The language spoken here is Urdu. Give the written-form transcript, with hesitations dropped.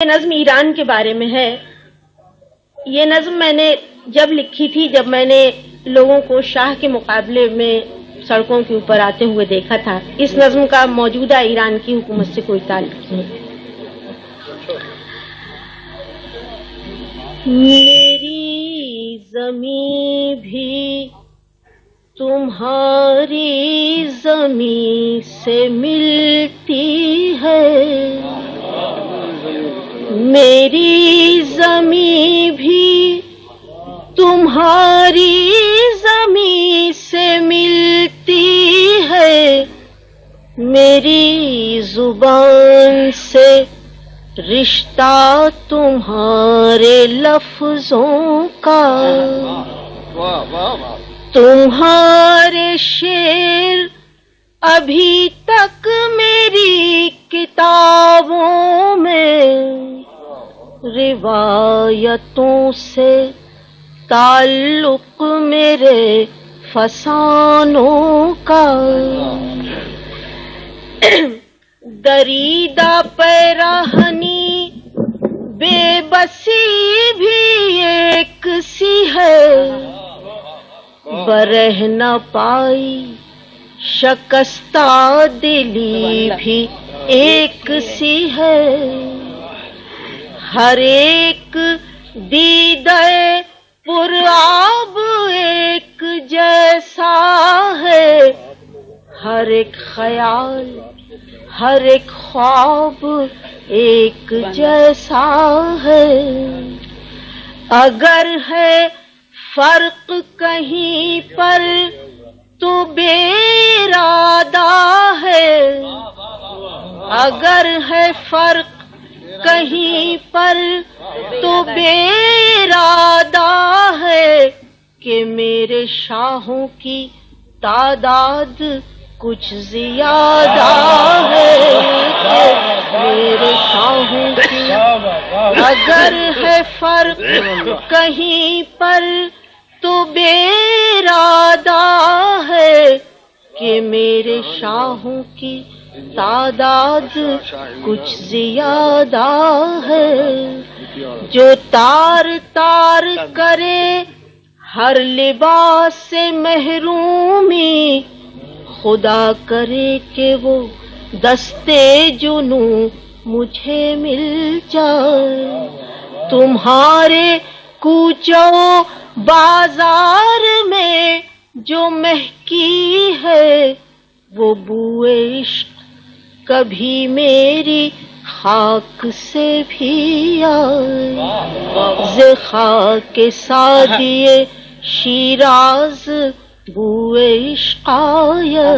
یہ نظم ایران کے بارے میں ہے۔ یہ نظم میں نے جب لکھی تھی، جب میں نے لوگوں کو شاہ کے مقابلے میں سڑکوں کے اوپر آتے ہوئے دیکھا تھا۔ اس نظم کا موجودہ ایران کی حکومت سے کوئی تعلق نہیں۔ میری زمین بھی تمہاری زمین سے ملتی ہے، میری زمین بھی تمہاری زمین سے ملتی ہے، میری زبان سے رشتہ تمہارے لفظوں کا، تمہارے شعر ابھی تک میری کتابوں میں، روایتوں سے تعلق میرے فسانوں کا، دریدہ پیراہنی بے بسی بھی ایک سی ہے، برہ نہ پائی شکستہ دلی بھی ایک سی ہے، ہر ایک دیدہ پر آب ایک جیسا ہے، ہر ایک خیال ہر ایک خواب ایک جیسا ہے، اگر ہے فرق کہیں پر تو بے ارادہ ہے، اگر ہے فرق کہیں پر تو بے ارادہ ہے، کہ میرے شاہوں کی تعداد کچھ زیادہ ہے، کہ میرے شاہوں کی اگر ہے فرق کہیں پر تو بے ارادہ ہے، کہ میرے شاہوں کی تعداد کچھ زیادہ ہے، جو تار تار کرے ہر لباس سے محرومی، خدا کرے کہ وہ دستے جنوں مجھے مل جائے، تمہارے کوچوں بازار میں جو مہکی ہے وہ بوئے عشق کبھی میری خاک سے بھی آئے، ز خاک سادیے شیراز بوئے عشق آئے۔